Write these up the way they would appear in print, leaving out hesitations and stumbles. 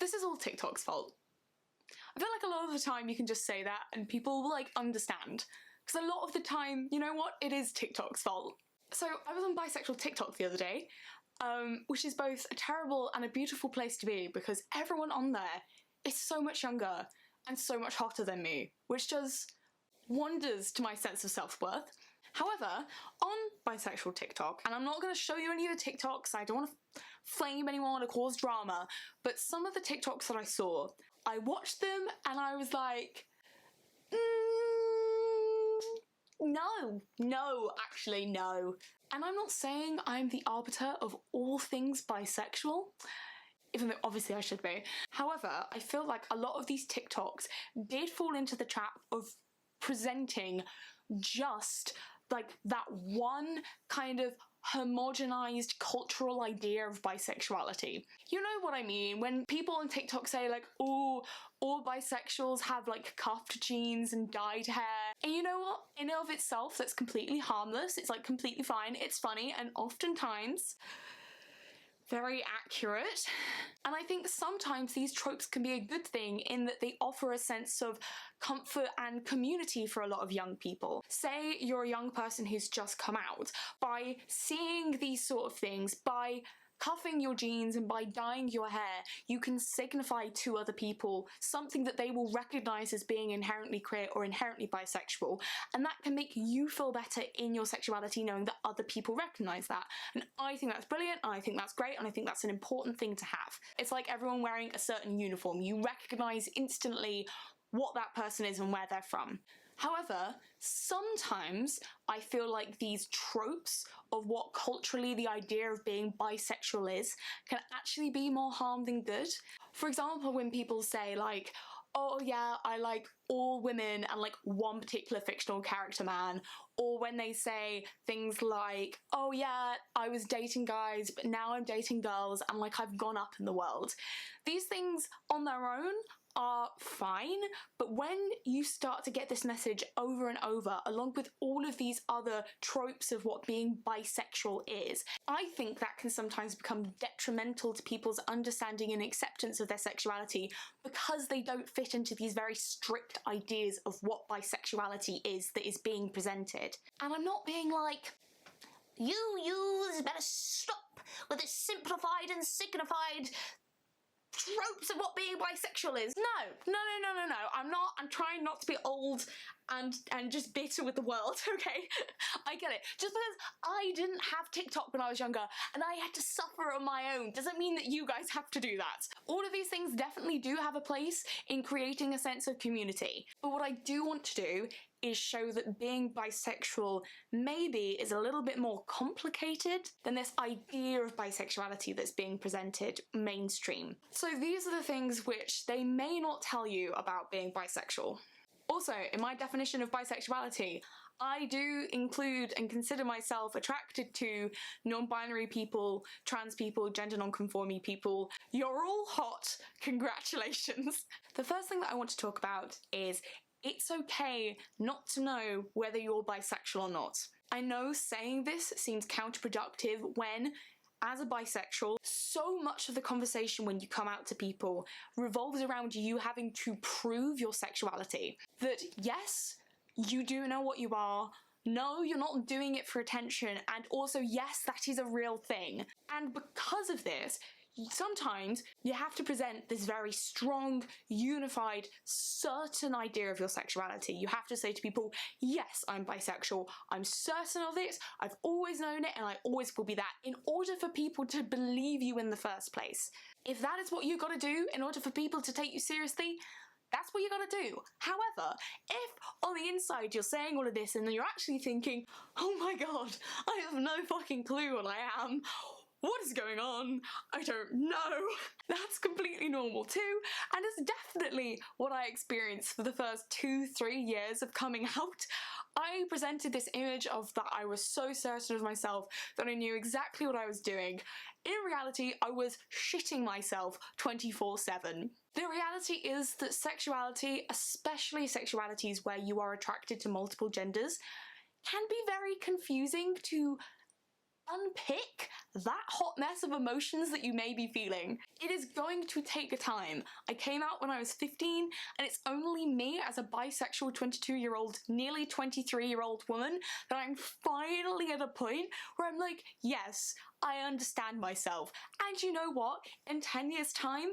this is all TikTok's fault. I feel like a lot of the time you can just say that and people will like understand. Because a lot of the time, you know what, it is TikTok's fault. So I was on bisexual TikTok the other day, which is both a terrible and a beautiful place to be because everyone on there is so much younger and so much hotter than me, which does wonders to my sense of self-worth. However, on bisexual TikTok, and I'm not going to show you any of the TikToks, I don't want to flame anyone or cause drama, but some of the TikToks that I saw, I watched them and I was like, no, actually no. And I'm not saying I'm the arbiter of all things bisexual, even though obviously I should be. However, I feel like a lot of these TikToks did fall into the trap of presenting just like that one kind of homogenized cultural idea of bisexuality. You know what I mean? When people on TikTok say like, oh, all bisexuals have like cuffed jeans and dyed hair. And you know what? In and of itself, that's completely harmless. It's like completely fine. It's funny and oftentimes very accurate. And I think sometimes these tropes can be a good thing in that they offer a sense of comfort and community for a lot of young people. Say you're a young person who's just come out. By seeing these sort of things, by cuffing your jeans and by dyeing your hair, you can signify to other people something that they will recognize as being inherently queer or inherently bisexual, and that can make you feel better in your sexuality knowing that other people recognize that. And I think that's brilliant, and I think that's great, and I think that's an important thing to have. It's like everyone wearing a certain uniform. You recognize instantly what that person is and where they're from. However, sometimes I feel like these tropes of what culturally the idea of being bisexual is can actually be more harm than good. For example, when people say like, oh yeah, I like all women and like one particular fictional character man, or when they say things like, oh yeah, I was dating guys but now I'm dating girls and like I've gone up in the world. These things on their own are fine, but when you start to get this message over and over along with all of these other tropes of what being bisexual is, I think that can sometimes become detrimental to people's understanding and acceptance of their sexuality because they don't fit into these very strict ideas of what bisexuality is that is being presented. And I'm not being like, you better stop with this simplified and signified tropes of what being bisexual is. No. I'm trying not to be old and just bitter with the world, okay? I get it. Just because I didn't have TikTok when I was younger and I had to suffer on my own doesn't mean that you guys have to do that. All of these things definitely do have a place in creating a sense of community. But what I do want to do is show that being bisexual maybe is a little bit more complicated than this idea of bisexuality that's being presented mainstream. So these are the things which they may not tell you about being bisexual. Also, in my definition of bisexuality, I do include and consider myself attracted to non-binary people, trans people, gender non-conforming people. You're all hot, congratulations. The first thing that I want to talk about is it's okay not to know whether you're bisexual or not. I know saying this seems counterproductive when, as a bisexual, so much of the conversation when you come out to people revolves around you having to prove your sexuality. That yes, you do know what you are, no, you're not doing it for attention, and also yes, that is a real thing. And because of this, sometimes you have to present this very strong, unified, certain idea of your sexuality. You have to say to people, yes, I'm bisexual, I'm certain of it, I've always known it, and I always will be that, in order for people to believe you in the first place. If that is what you gotta do in order for people to take you seriously, that's what you gotta do. However, if on the inside you're saying all of this and then you're actually thinking, oh my god, I have no fucking clue what I am, what is going on? I don't know. That's completely normal too, and it's definitely what I experienced for the first 2-3 years of coming out. I presented this image of that I was so certain of myself that I knew exactly what I was doing. In reality, I was shitting myself 24/7. The reality is that sexuality, especially sexualities where you are attracted to multiple genders, can be very confusing to unpick that hot mess of emotions that you may be feeling. It is going to take time. I came out when I was 15, and it's only me as a bisexual 22-year-old, nearly 23-year-old woman that I'm finally at a point where I'm like, yes, I understand myself. And you know what? In 10 years' time,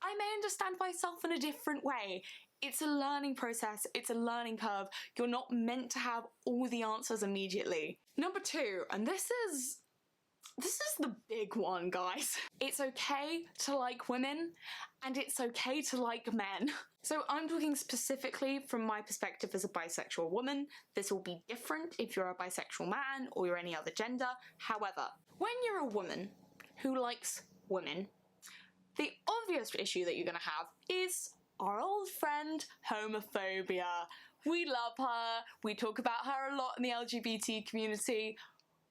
I may understand myself in a different way. It's a learning process, it's a learning curve. You're not meant to have all the answers immediately. Number 2, and this is the big one, guys. It's okay to like women, and it's okay to like men. So I'm talking specifically from my perspective as a bisexual woman. This will be different if you're a bisexual man or you're any other gender. However, when you're a woman who likes women, the obvious issue that you're gonna have is our old friend, homophobia. We love her, we talk about her a lot in the LGBT community.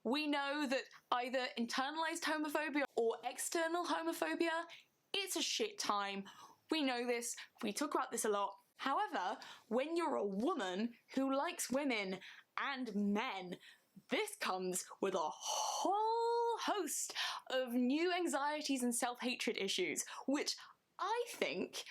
We know that either internalized homophobia or external homophobia, it's a shit time. We know this, we talk about this a lot. However, when you're a woman who likes women and men, this comes with a whole host of new anxieties and self-hatred issues, which I think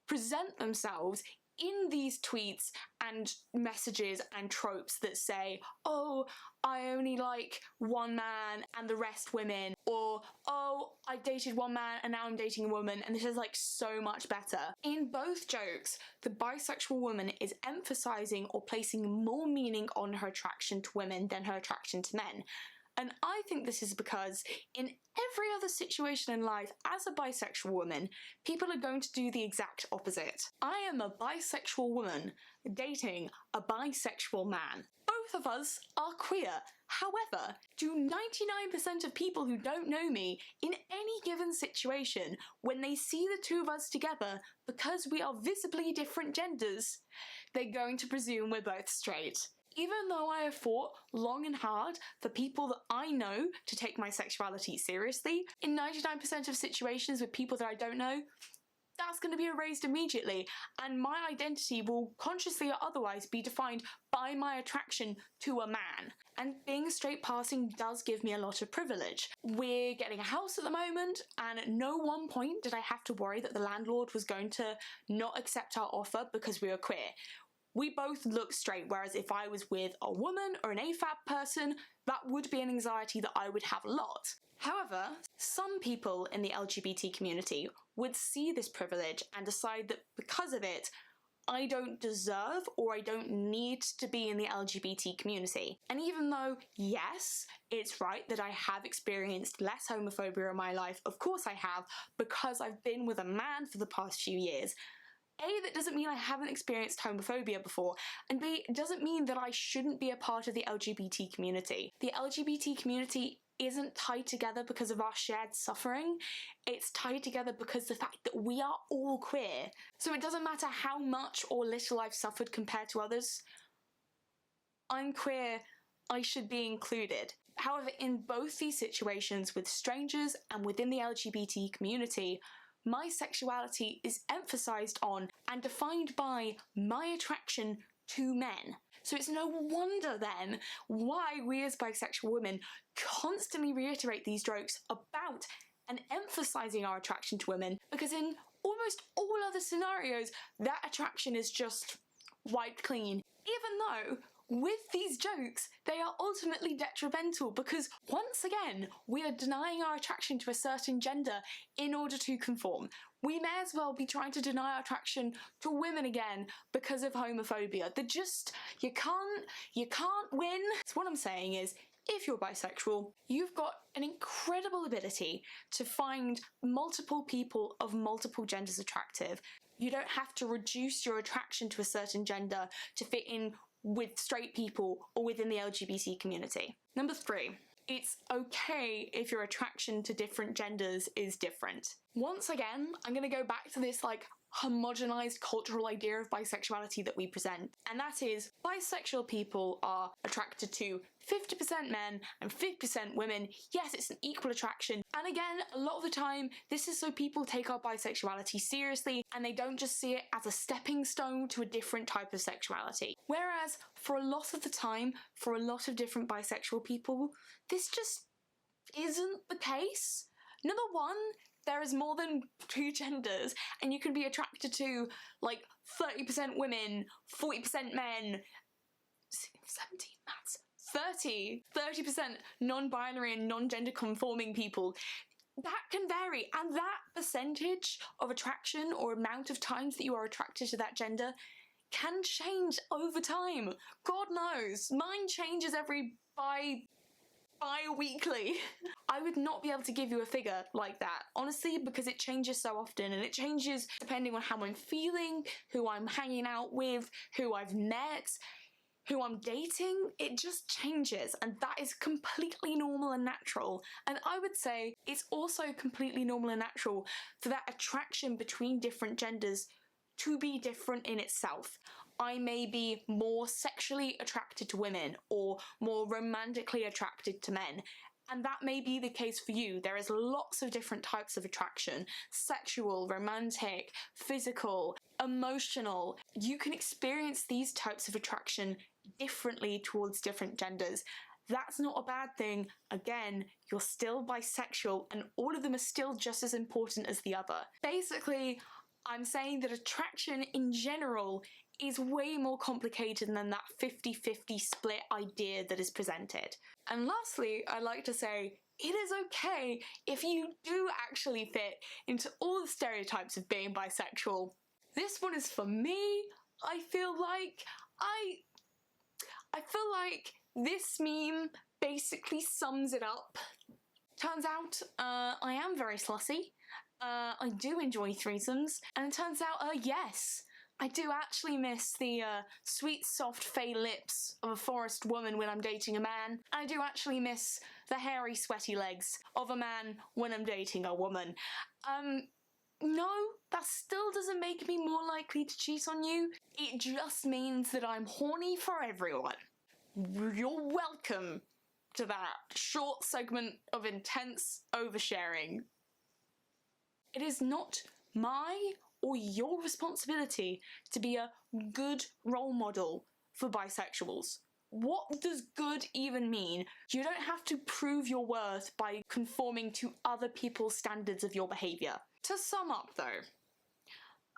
present themselves in these tweets and messages and tropes that say, oh, I only like one man and the rest women, or oh, I dated one man and now I'm dating a woman and this is like so much better. In both jokes, the bisexual woman is emphasizing or placing more meaning on her attraction to women than her attraction to men. And I think this is because in every other situation in life, as a bisexual woman, people are going to do the exact opposite. I am a bisexual woman dating a bisexual man. Both of us are queer. However, do 99% of people who don't know me in any given situation, when they see the two of us together, because we are visibly different genders, they're going to presume we're both straight. Even though I have fought long and hard for people that I know to take my sexuality seriously, in 99% of situations with people that I don't know, that's going to be erased immediately, and my identity will consciously or otherwise be defined by my attraction to a man. And being a straight passing does give me a lot of privilege. We're getting a house at the moment, and at no one point did I have to worry that the landlord was going to not accept our offer because we were queer. We both look straight, whereas if I was with a woman or an AFAB person, that would be an anxiety that I would have a lot. However, some people in the LGBT community would see this privilege and decide that because of it, I don't deserve or I don't need to be in the LGBT community. And even though, yes, it's right that I have experienced less homophobia in my life, of course I have, because I've been with a man for the past few years, A, that doesn't mean I haven't experienced homophobia before, and B, it doesn't mean that I shouldn't be a part of the LGBT community. The LGBT community isn't tied together because of our shared suffering, it's tied together because the fact that we are all queer. So it doesn't matter how much or little I've suffered compared to others, I'm queer, I should be included. However, in both these situations with strangers and within the LGBT community, my sexuality is emphasized on and defined by my attraction to men. So it's no wonder then why we as bisexual women constantly reiterate these jokes about and emphasizing our attraction to women, because in almost all other scenarios, that attraction is just wiped clean. Even though with these jokes, they are ultimately detrimental because, once again, we are denying our attraction to a certain gender in order to conform. We may as well be trying to deny our attraction to women again because of homophobia. You can't win. So what I'm saying is, if you're bisexual, you've got an incredible ability to find multiple people of multiple genders attractive. You don't have to reduce your attraction to a certain gender to fit in with straight people or within the LGBT community. Number 3, it's okay if your attraction to different genders is different. Once again, I'm gonna go back to this homogenized cultural idea of bisexuality that we present, and that is bisexual people are attracted to 50% men and 50% women. Yes, it's an equal attraction, and again, a lot of the time this is so people take our bisexuality seriously and they don't just see it as a stepping stone to a different type of sexuality. Whereas for a lot of the time, for a lot of different bisexual people, this just isn't the case. Number one, there is more than two genders, and you can be attracted to like 30% women, 40% men, 17, that's 30% non-binary and non-gender conforming people. That can vary, and that percentage of attraction or amount of times that you are attracted to that gender can change over time. God knows, mine changes bi-weekly. I would not be able to give you a figure like that, honestly, because it changes so often, and it changes depending on how I'm feeling, who I'm hanging out with, who I've met, who I'm dating. It just changes, and that is completely normal and natural. And I would say it's also completely normal and natural for that attraction between different genders to be different in itself. I may be more sexually attracted to women or more romantically attracted to men, and that may be the case for you. There is lots of different types of attraction: sexual, romantic, physical, emotional. You can experience these types of attraction differently towards different genders. That's not a bad thing. Again, you're still bisexual, and all of them are still just as important as the other. Basically, I'm saying that attraction in general is way more complicated than that 50-50 split idea that is presented. And lastly, I'd like to say it is okay if you do actually fit into all the stereotypes of being bisexual. This one is for me. I feel like this meme basically sums it up. Turns out, I am very slutty. I do enjoy threesomes, and it turns out, yes, I do actually miss the sweet, soft, fey lips of a forest woman when I'm dating a man. I do actually miss the hairy, sweaty legs of a man when I'm dating a woman. No, that still doesn't make me more likely to cheat on you. It just means that I'm horny for everyone. You're welcome to that short segment of intense oversharing. It is not my or your responsibility to be a good role model for bisexuals. What does good even mean? You don't have to prove your worth by conforming to other people's standards of your behaviour. To sum up though,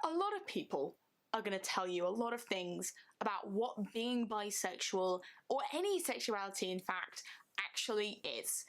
a lot of people are going to tell you a lot of things about what being bisexual, or any sexuality in fact, actually is.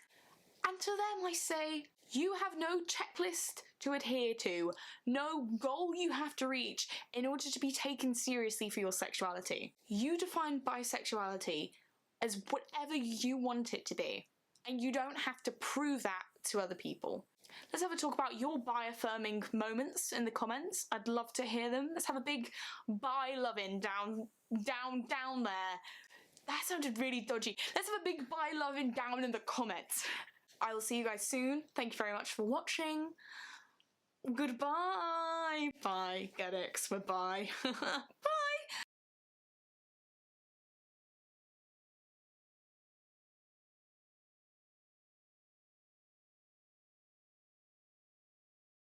And to them I say, you have no checklist to adhere to, no goal you have to reach in order to be taken seriously for your sexuality. You define bisexuality as whatever you want it to be, and you don't have to prove that to other people. Let's have a talk about your bi-affirming moments in the comments. I'd love to hear them. Let's have a big bi-loving down there. That sounded really dodgy. Let's have a big bi-loving down in the comments. I will see you guys soon. Thank you very much for watching. Goodbye. Bye. Get it? 'Cause we're bye. Bye.